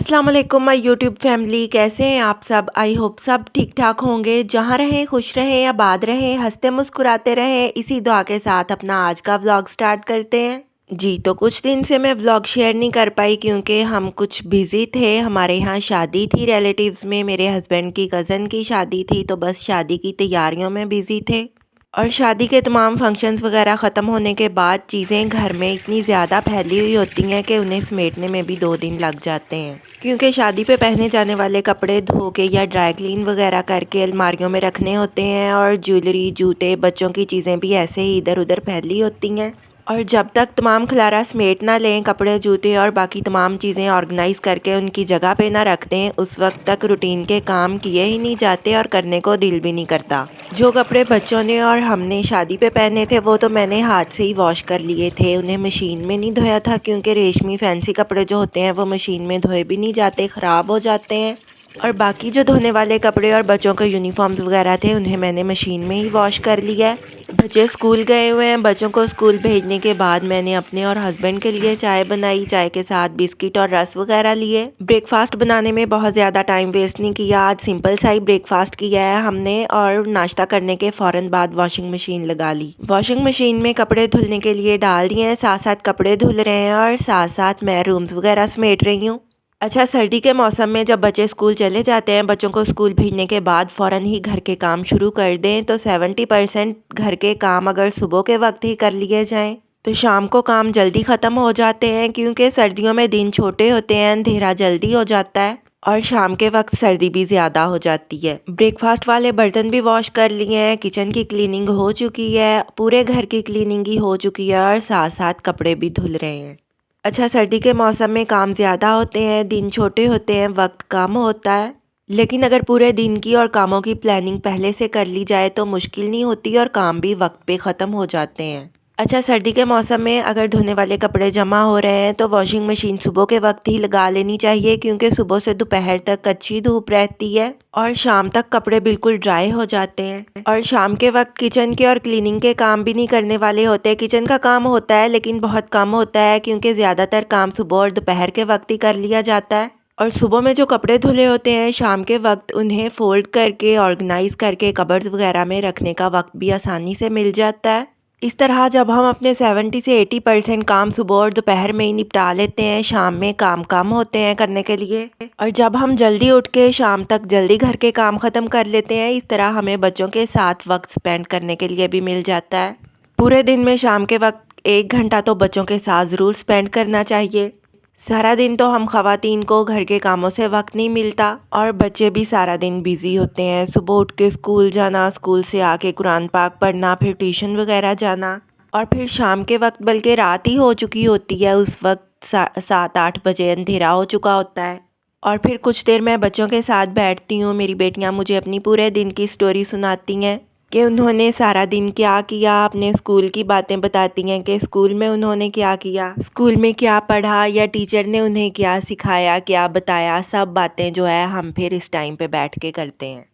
अस्सलाम वालेकुम my YouTube family, कैसे हैं आप सब। आई होप सब ठीक ठाक होंगे। जहाँ रहें खुश रहें, आबाद रहें, हंसते मुस्कुराते रहें। इसी दुआ के साथ अपना आज का व्लॉग स्टार्ट करते हैं। जी तो कुछ दिन से मैं व्लॉग शेयर नहीं कर पाई क्योंकि हम कुछ बिज़ी थे। हमारे यहाँ शादी थी रिलेटिव्स में, मेरे हस्बैंड की कज़न की शादी थी, तो बस शादी की तैयारियों में बिज़ी थे। और शादी के तमाम फंक्शंस वगैरह ख़त्म होने के बाद चीज़ें घर में इतनी ज़्यादा फैली हुई होती हैं कि उन्हें समेटने में भी 2 दिन लग जाते हैं, क्योंकि शादी पे पहने जाने वाले कपड़े धो के या ड्राई क्लीन वगैरह करके अलमारियों में रखने होते हैं, और ज्वेलरी, जूते, बच्चों की चीज़ें भी ऐसे ही इधर उधर फैली होती हैं। और जब तक तमाम खलारा समेट ना लें, कपड़े, जूते और बाकी तमाम चीज़ें ऑर्गेनाइज़ करके उनकी जगह पे ना रख दें, उस वक्त तक रूटीन के काम किए ही नहीं जाते और करने को दिल भी नहीं करता। जो कपड़े बच्चों ने और हमने शादी पे पहने थे वो तो मैंने हाथ से ही वॉश कर लिए थे, उन्हें मशीन में नहीं धोया था, क्योंकि रेशमी फैंसी कपड़े जो होते हैं वो मशीन में धोए भी नहीं जाते, ख़राब हो जाते हैं। और बाकी जो धोने वाले कपड़े और बच्चों के यूनिफॉर्म्स वगैरह थे उन्हें मैंने मशीन में ही वॉश कर लिया है। बच्चे स्कूल गए हुए हैं। बच्चों को स्कूल भेजने के बाद मैंने अपने और हस्बैंड के लिए चाय बनाई, चाय के साथ बिस्किट और रस वगैरह लिए। ब्रेकफास्ट बनाने में बहुत ज़्यादा टाइम वेस्ट नहीं किया, आज सिंपल सा ही ब्रेकफास्ट किया है हमने, और नाश्ता करने के फ़ौरन बाद वॉशिंग मशीन लगा ली। वॉशिंग मशीन में कपड़े धुलने के लिए डाल दिए हैं, साथ साथ कपड़े धुल रहे हैं और साथ साथ मैं रूम्स वगैरह समेट रही हूँ। अच्छा, सर्दी के मौसम में जब बच्चे स्कूल चले जाते हैं, बच्चों को स्कूल भेजने के बाद फ़ौरन ही घर के काम शुरू कर दें तो 70% घर के काम अगर सुबह के वक्त ही कर लिए जाएं तो शाम को काम जल्दी ख़त्म हो जाते हैं, क्योंकि सर्दियों में दिन छोटे होते हैं, अंधेरा जल्दी हो जाता है और शाम के वक्त सर्दी भी ज़्यादा हो जाती है। ब्रेकफास्ट वाले बर्तन भी वॉश कर लिए हैं, किचन की क्लीनिंग हो चुकी है, पूरे घर की क्लीनिंग ही हो चुकी है और साथ साथ कपड़े भी धुल रहे हैं। अच्छा, सर्दी के मौसम में काम ज़्यादा होते हैं, दिन छोटे होते हैं, वक्त कम होता है, लेकिन अगर पूरे दिन की और कामों की प्लानिंग पहले से कर ली जाए तो मुश्किल नहीं होती और काम भी वक्त पे ख़त्म हो जाते हैं। अच्छा, सर्दी के मौसम में अगर धोने वाले कपड़े जमा हो रहे हैं तो वॉशिंग मशीन सुबह के वक्त ही लगा लेनी चाहिए, क्योंकि सुबह से दोपहर तक अच्छी धूप रहती है और शाम तक कपड़े बिल्कुल ड्राई हो जाते हैं। और शाम के वक्त किचन के और क्लीनिंग के काम भी नहीं करने वाले होते। किचन का काम होता है लेकिन बहुत कम होता है, क्योंकि ज़्यादातर काम सुबह और दोपहर के वक्त ही कर लिया जाता है। और सुबह में जो कपड़े धुले होते हैं, शाम के वक्त उन्हें फोल्ड करके ऑर्गेनाइज करके कबर्ड्स वगैरह में रखने का वक्त भी आसानी से मिल जाता है। इस तरह जब हम अपने 70 से 80% काम सुबह और दोपहर में ही निपटा लेते हैं, शाम में काम कम होते हैं करने के लिए। और जब हम जल्दी उठ के शाम तक जल्दी घर के काम ख़त्म कर लेते हैं, इस तरह हमें बच्चों के साथ वक्त स्पेंड करने के लिए भी मिल जाता है। पूरे दिन में शाम के वक्त 1 घंटा तो बच्चों के साथ ज़रूर स्पेंड करना चाहिए। सारा दिन तो हम ख़वातीन को घर के कामों से वक्त नहीं मिलता और बच्चे भी सारा दिन बिज़ी होते हैं। सुबह उठ के स्कूल जाना, स्कूल से आके कुरान पाक पढ़ना, फिर ट्यूशन वगैरह जाना, और फिर शाम के वक्त बल्कि रात ही हो चुकी होती है, उस वक्त 7-8 बजे अंधेरा हो चुका होता है। और फिर कुछ देर मैं बच्चों के साथ बैठती हूँ। मेरी बेटियाँ मुझे अपनी पूरे दिन की स्टोरी सुनाती हैं कि उन्होंने सारा दिन क्या किया, अपने स्कूल की बातें बताती हैं कि स्कूल में उन्होंने क्या किया, स्कूल में क्या पढ़ा या टीचर ने उन्हें क्या सिखाया, क्या बताया। सब बातें जो है हम फिर इस टाइम पे बैठ के करते हैं।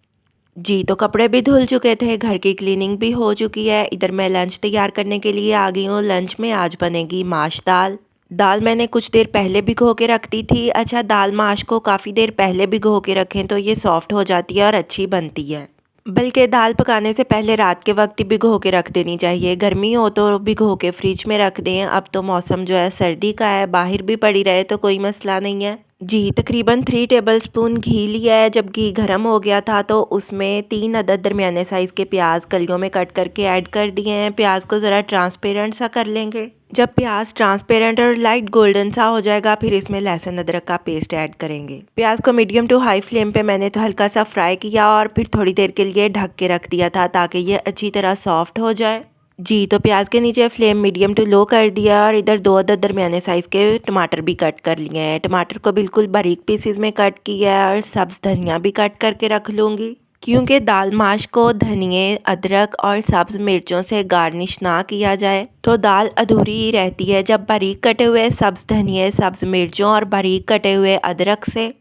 जी तो कपड़े भी धुल चुके थे, घर की क्लीनिंग भी हो चुकी है। इधर मैं लंच तैयार करने के लिए आ गई हूँ। लंच में आज बनेगी माश दाल। दाल मैंने कुछ देर पहले भिगो के रख दी थी। अच्छा, दाल माश को काफ़ी देर पहले भिगो के रखें तो ये सॉफ्ट हो जाती है और अच्छी बनती है। बल्कि दाल पकाने से पहले रात के वक्त ही भिगो के रख देनी चाहिए। गर्मी हो तो भिगो के फ्रिज में रख दें। अब तो मौसम जो है सर्दी का है, बाहर भी पड़ी रहे तो कोई मसला नहीं है। जी तकरीबन 3 टेबलस्पून घी लिया है। जब घी गर्म हो गया था तो उसमें 3 अदद दरमियाने साइज़ के प्याज कलियों में कट करके ऐड कर दिए हैं। प्याज को ज़रा ट्रांसपेरेंट सा कर लेंगे। जब प्याज ट्रांसपेरेंट और लाइट गोल्डन सा हो जाएगा, फिर इसमें लहसुन अदरक का पेस्ट ऐड करेंगे। प्याज को मीडियम टू हाई फ्लेम पे मैंने तो हल्का सा फ्राई किया और फिर थोड़ी देर के लिए ढक के रख दिया था ताकि ये अच्छी तरह सॉफ्ट हो जाए। जी तो प्याज के नीचे फ्लेम मीडियम टू लो कर दिया और इधर 2 अदद दरमियाने साइज़ के टमाटर भी कट कर लिए हैं। टमाटर को बिल्कुल बारीक पीसेस में कट किया है और सब्ज़ धनिया भी कट करके रख लूँगी, क्योंकि दाल माश को धनिए, अदरक और सब्ज़ मिर्चों से गार्निश ना किया जाए तो दाल अधूरी ही रहती है। जब बारीक कटे हुए सब्ज़ धनिए, सब्ज़ मिर्चों और बारीक कटे हुए अदरक से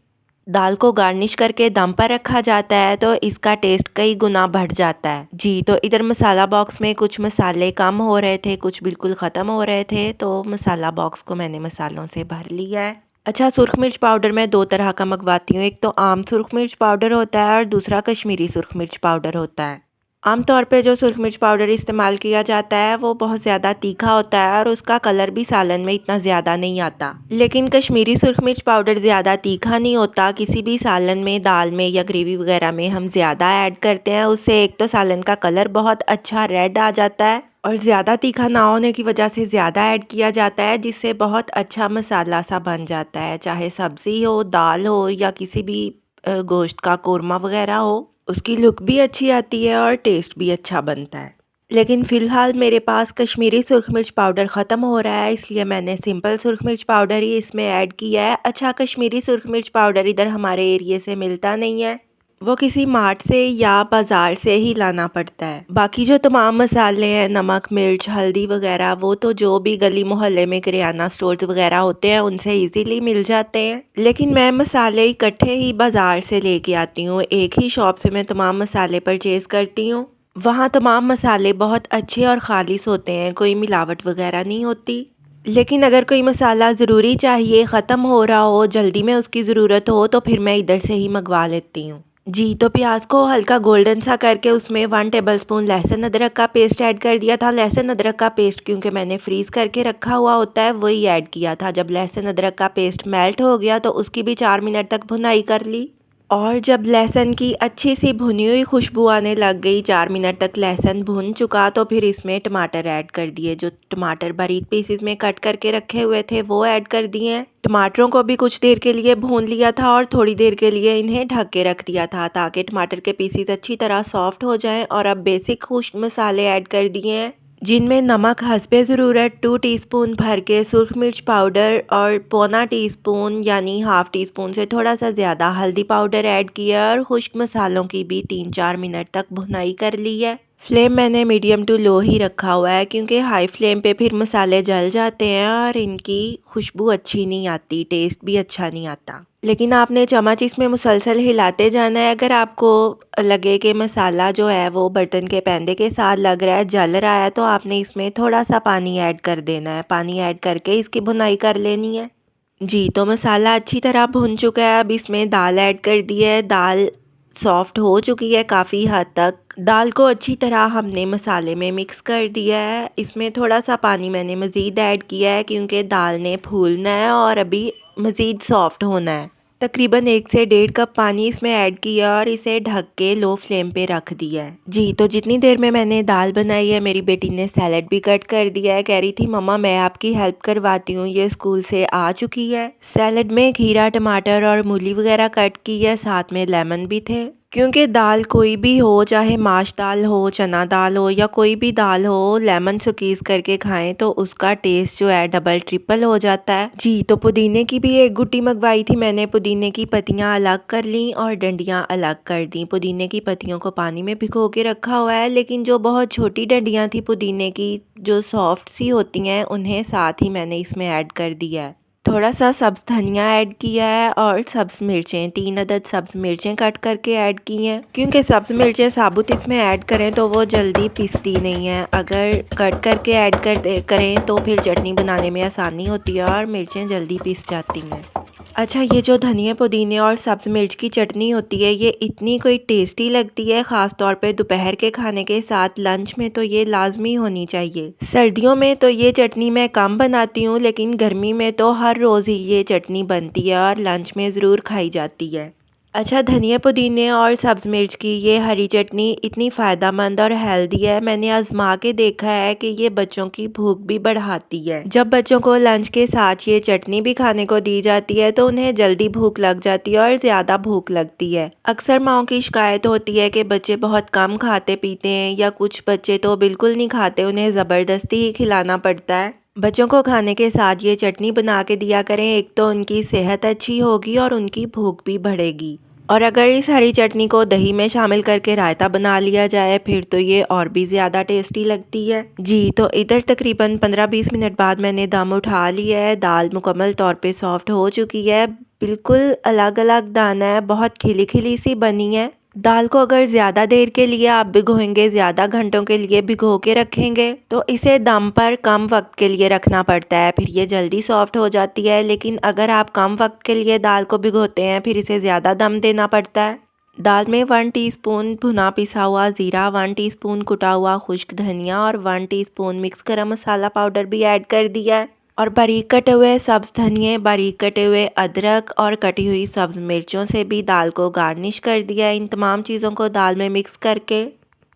दाल को गार्निश करके दम पर रखा जाता है तो इसका टेस्ट कई गुना बढ़ जाता है। जी तो इधर मसाला बॉक्स में कुछ मसाले कम हो रहे थे, कुछ बिल्कुल ख़त्म हो रहे थे, तो मसाला बॉक्स को मैंने मसालों से भर लिया है। अच्छा, सुरख मिर्च पाउडर मैं 2 तरह का मँगवाती हूँ। एक तो आम सुरख मिर्च पाउडर होता है और दूसरा कश्मीरी सुरख मिर्च पाउडर होता है। आम तौर पे जो सुरख मिर्च पाउडर इस्तेमाल किया जाता है वो बहुत ज़्यादा तीखा होता है और उसका कलर भी सालन में इतना ज़्यादा नहीं आता। लेकिन कश्मीरी सुरख मिर्च पाउडर ज़्यादा तीखा नहीं होता। किसी भी सालन में, दाल में या ग्रेवी वगैरह में हम ज़्यादा ऐड करते हैं, उससे एक तो सालन का कलर बहुत अच्छा रेड आ जाता है और ज़्यादा तीखा ना होने की वजह से ज़्यादा ऐड किया जाता है, जिससे बहुत अच्छा मसाला सा बन जाता है। चाहे सब्ज़ी हो, दाल हो या किसी भी गोश्त का कोरमा वगैरह हो, उसकी लुक भी अच्छी आती है और टेस्ट भी अच्छा बनता है। लेकिन फ़िलहाल मेरे पास कश्मीरी सुरख मिर्च पाउडर ख़त्म हो रहा है, इसलिए मैंने सिंपल सुरख मिर्च पाउडर ही इसमें ऐड किया है। अच्छा, कश्मीरी सुरख मिर्च पाउडर इधर हमारे एरिए से मिलता नहीं है, वो किसी मार्ट से या बाज़ार से ही लाना पड़ता है। बाकी जो तमाम मसाले हैं, नमक, मिर्च, हल्दी वगैरह, वो तो जो भी गली मोहल्ले में किराना स्टोर्स वगैरह होते हैं उनसे इजीली मिल जाते हैं। लेकिन मैं मसाले इकट्ठे ही बाज़ार से लेके आती हूँ। एक ही शॉप से मैं तमाम मसाले परचेज़ करती हूँ। वहाँ तमाम मसाले बहुत अच्छे और खालिस होते हैं, कोई मिलावट वगैरह नहीं होती। लेकिन अगर कोई मसाला ज़रूरी चाहिए, ख़त्म हो रहा हो, जल्दी में उसकी ज़रूरत हो, तो फिर मैं इधर से ही मंगवा लेती हूँ। जी, तो प्याज को हल्का गोल्डन सा करके उसमें 1 टेबलस्पून लहसुन अदरक का पेस्ट ऐड कर दिया था। लहसुन अदरक का पेस्ट क्योंकि मैंने फ्रीज़ करके रखा हुआ होता है, वही ऐड किया था। जब लहसुन अदरक का पेस्ट मेल्ट हो गया तो उसकी भी 4 मिनट तक भुनाई कर ली और जब लहसुन की अच्छी सी भुनी हुई खुशबू आने लग गई, 4 मिनट तक लहसुन भुन चुका, तो फिर इसमें टमाटर ऐड कर दिए। जो टमाटर बारीक पीसेस में कट करके रखे हुए थे वो ऐड कर दिए। टमाटरों को भी कुछ देर के लिए भून लिया था और थोड़ी देर के लिए इन्हें ढक के रख दिया था ताकि टमाटर के पीसेस अच्छी तरह सॉफ्ट हो जाएं। और अब बेसिक खुश्क मसाले ऐड कर दिए हैं, जिनमें नमक हस्बे ज़रूरत 2 टीस्पून भर के, सुरख मिर्च पाउडर और पौना टीस्पून यानी हाफ़ टी स्पून से थोड़ा सा ज़्यादा हल्दी पाउडर ऐड किया और खुश्क मसालों की भी 3-4 मिनट तक भुनाई कर ली है। फ्लेम मैंने मीडियम टू लो ही रखा हुआ है क्योंकि हाई फ्लेम पे फिर मसाले जल जाते हैं और इनकी खुशबू अच्छी नहीं आती, टेस्ट भी अच्छा नहीं आता। लेकिन आपने चम्मच इसमें मुसलसल हिलाते जाना है। अगर आपको लगे कि मसाला जो है वो बर्तन के पैंदे के साथ लग रहा है, जल रहा है, तो आपने इसमें थोड़ा सा पानी ऐड कर देना है। पानी ऐड करके इसकी भुनाई कर लेनी है। जी, तो मसाला अच्छी तरह भुन चुका है। अब इसमें दाल ऐड कर दी है। दाल सॉफ्ट हो चुकी है काफ़ी हद तक। दाल को अच्छी तरह हमने मसाले में मिक्स कर दिया है। इसमें थोड़ा सा पानी मैंने मज़ीद ऐड किया है क्योंकि दाल ने फूलना है और अभी मज़ीद सॉफ्ट होना है। तकरीबन 1 से 1.5 कप पानी इसमें ऐड किया और इसे ढक के लो फ्लेम पे रख दिया है। जी, तो जितनी देर में मैंने दाल बनाई है, मेरी बेटी ने सैलेड भी कट कर दिया है। कह रही थी मम्मा मैं आपकी हेल्प करवाती हूँ, ये स्कूल से आ चुकी है। सैलेड में खीरा, टमाटर और मूली वगैरह कट की है, साथ में लेमन भी थे। क्योंकि दाल कोई भी हो, चाहे माश दाल हो, चना दाल हो या कोई भी दाल हो, लेमन स्क्वीज़ करके खाएं तो उसका टेस्ट जो है डबल ट्रिपल हो जाता है। जी, तो पुदीने की भी एक गुट्टी मंगवाई थी मैंने। पुदीने की पत्तियां अलग कर ली और डंडियां अलग कर दी। पुदीने की पत्तियों को पानी में भिगो के रखा हुआ है, लेकिन जो बहुत छोटी डंडियां थी पुदीने की, जो सॉफ्ट सी होती हैं, उन्हें साथ ही मैंने इसमें ऐड कर दिया है। थोड़ा सा सब्ज़ धनिया ऐड किया है और सब्ज़ मिर्चें, 3 अदद सब्ज़ मिर्चें कट करके ऐड की हैं। क्योंकि सब्ज़ मिर्चें साबुत इसमें ऐड करें तो वो जल्दी पिसती नहीं है। अगर कट करके ऐड करें तो फिर चटनी बनाने में आसानी होती है और मिर्चें जल्दी पिस जाती हैं। अच्छा, ये जो धनिया, पुदीने और सब्ज़ मिर्च की चटनी होती है, ये इतनी कोई टेस्टी लगती है, ख़ास तौर पे दोपहर के खाने के साथ लंच में तो ये लाजमी होनी चाहिए। सर्दियों में तो ये चटनी मैं कम बनाती हूँ, लेकिन गर्मी में तो हर रोज़ ही ये चटनी बनती है और लंच में ज़रूर खाई जाती है। अच्छा, धनिया, पुदीने और सब्ज़ मिर्च की ये हरी चटनी इतनी फ़ायदेमंद और हेल्दी है। मैंने आज़मा के देखा है कि ये बच्चों की भूख भी बढ़ाती है। जब बच्चों को लंच के साथ ये चटनी भी खाने को दी जाती है तो उन्हें जल्दी भूख लग जाती है और ज़्यादा भूख लगती है। अक्सर माँओं की शिकायत होती है कि बच्चे बहुत कम खाते पीते हैं या कुछ बच्चे तो बिल्कुल नहीं खाते, उन्हें ज़बरदस्ती ही खिलाना पड़ता है। बच्चों को खाने के साथ ये चटनी बना के दिया करें, एक तो उनकी सेहत अच्छी होगी और उनकी भूख भी बढ़ेगी। और अगर इस हरी चटनी को दही में शामिल करके रायता बना लिया जाए फिर तो ये और भी ज़्यादा टेस्टी लगती है। जी, तो इधर तकरीबन 15-20 मिनट बाद मैंने दम उठा लिया है। दाल मुकम्मल तौर पे सॉफ्ट हो चुकी है, बिल्कुल अलग अलग दाना है, बहुत खिली खिली सी बनी है। दाल को अगर ज़्यादा देर के लिए आप भिगोएंगे, ज़्यादा घंटों के लिए भिगो के रखेंगे तो इसे दम पर कम वक्त के लिए रखना पड़ता है, फिर ये जल्दी सॉफ्ट हो जाती है। लेकिन अगर आप कम वक्त के लिए दाल को भिगोते हैं फिर इसे ज़्यादा दम देना पड़ता है। दाल में 1 टीस्पून भुना पिसा हुआ ज़ीरा, 1 टीस्पून कुटा हुआ खुश्क धनिया और 1 टीस्पून मिक्स गरम मसाला पाउडर भी ऐड कर दिया है। और बारीक कटे हुए सब्ज़ धनिए, बारीक कटे हुए अदरक और कटी हुई सब्ज़ मिर्चों से भी दाल को गार्निश कर दिया है। इन तमाम चीज़ों को दाल में मिक्स करके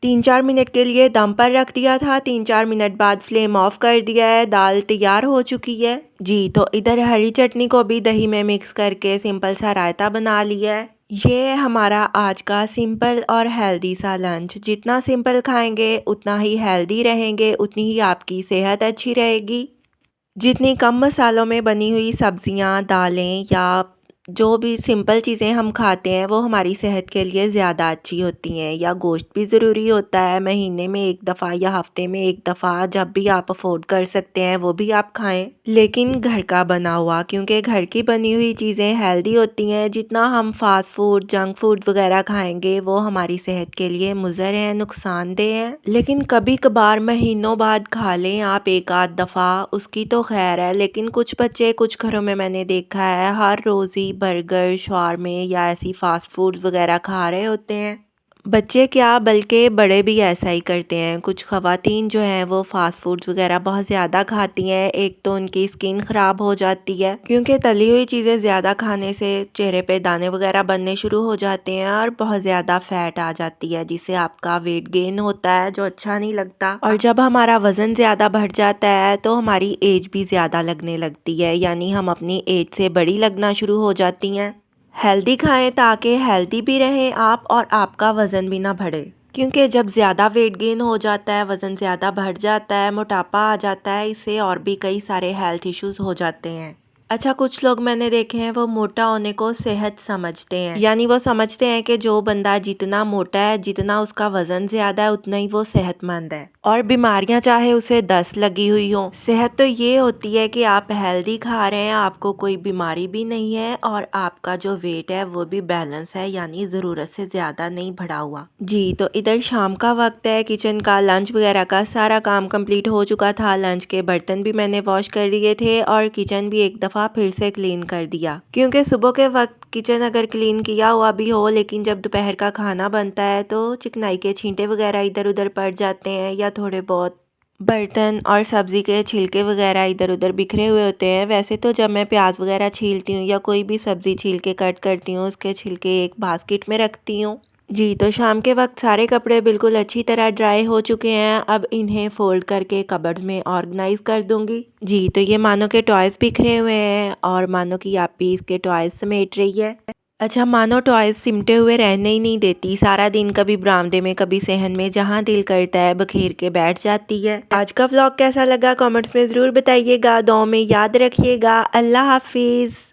3-4 मिनट के लिए दम पर रख दिया था। 3-4 मिनट बाद फ्लेम ऑफ कर दिया है। दाल तैयार हो चुकी है। जी, तो इधर हरी चटनी को भी दही में मिक्स करके सिंपल सा रायता बना लिया है। ये है हमारा आज का सिंपल और हेल्दी सा लंच। जितना सिंपल खाएंगे उतना ही हेल्दी रहेंगे, उतनी ही आपकी सेहत अच्छी रहेगी। जितनी कम मसालों में बनी हुई सब्जियां, दालें या जो भी सिंपल चीज़ें हम खाते हैं वो हमारी सेहत के लिए ज़्यादा अच्छी होती हैं। या गोश्त भी ज़रूरी होता है, महीने में 1 दफ़ा या हफ्ते में 1 दफ़ा, जब भी आप अफोर्ड कर सकते हैं वो भी आप खाएं। लेकिन घर का बना हुआ, क्योंकि घर की बनी हुई चीज़ें हेल्दी होती हैं। जितना हम फास्ट फूड, जंक फूड वगैरह खाएंगे वो हमारी सेहत के लिए मुज़र हैं, नुकसानदेह हैं। लेकिन कभी कभार महीनों बाद खा लें आप 1 आध दफ़ा, उसकी तो खैर है। लेकिन कुछ बच्चे, कुछ घरों में मैंने देखा है हर रोज़ ही बर्गर, शवारमे या ऐसी फ़ास्ट फूड्स वगैरह खा रहे होते हैं। बच्चे क्या, बल्कि बड़े भी ऐसा ही करते हैं। कुछ ख़वातीन जो हैं वो फ़ास्ट फूड्स वगैरह बहुत ज़्यादा खाती हैं। एक तो उनकी स्किन ख़राब हो जाती है, क्योंकि तली हुई चीज़ें ज़्यादा खाने से चेहरे पे दाने वगैरह बनने शुरू हो जाते हैं और बहुत ज़्यादा फ़ैट आ जाती है, जिससे आपका वेट गेन होता है, जो अच्छा नहीं लगता। और जब हमारा वज़न ज़्यादा बढ़ जाता है तो हमारी एज भी ज़्यादा लगने लगती है, यानी हम अपनी एज से बड़ी लगना शुरू हो जाती हैं। हेल्दी खाएं ताकि हेल्दी भी रहें आप और आपका वज़न भी ना बढ़े, क्योंकि जब ज़्यादा वेट गेन हो जाता है, वज़न ज़्यादा बढ़ जाता है, मोटापा आ जाता है, इससे और भी कई सारे हेल्थ इश्यूज़ हो जाते हैं। अच्छा, कुछ लोग मैंने देखे हैं वो मोटा होने को सेहत समझते हैं, यानी वो समझते हैं कि जो बंदा जितना मोटा है, जितना उसका वजन ज्यादा है, उतना ही वो सेहतमंद है और बीमारियां चाहे उसे 10 लगी हुई हो। सेहत तो ये होती है कि आप हेल्दी खा रहे हैं, आपको कोई बीमारी भी नहीं है और आपका जो वेट है वो भी बैलेंस है, यानी ज़रूरत से ज़्यादा नहीं बढ़ा हुआ। जी, तो इधर शाम का वक्त है, किचन का लंच वगैरह का सारा काम कंप्लीट हो चुका था। लंच के बर्तन भी मैंने वॉश कर दिए थे और किचन भी एक दफ़ा फिर से क्लीन कर दिया, क्योंकि सुबह के वक्त किचन अगर क्लीन किया हुआ भी हो, लेकिन जब दोपहर का खाना बनता है तो चिकनाई के छींटे वगैरह इधर उधर पड़ जाते हैं, या थोड़े बहुत बर्तन और सब्ज़ी के छिलके वगैरह इधर उधर बिखरे हुए होते हैं। वैसे तो जब मैं प्याज वगैरह छीलती हूँ या कोई भी सब्ज़ी छील के कट करती हूँ, उसके छिलके एक बास्केट में रखती हूँ। जी, तो शाम के वक्त सारे कपड़े बिल्कुल अच्छी तरह ड्राई हो चुके हैं। अब इन्हें फोल्ड करके कबर्ड में ऑर्गेनाइज कर दूंगी। जी, तो ये मानो के टॉयज़ बिखरे हुए हैं और मानो की आप भी इसके टॉयज़ समेट रही है। अच्छा, मानो टॉयज़ सिमटे हुए रहने ही नहीं देती, सारा दिन कभी बरामदे में कभी सहन में, जहाँ दिल करता है बखेर के बैठ जाती है। आज का व्लॉग कैसा लगा कमेंट्स में ज़रूर बताइएगा, दुआओं में याद रखिएगा। अल्लाह हाफिज़।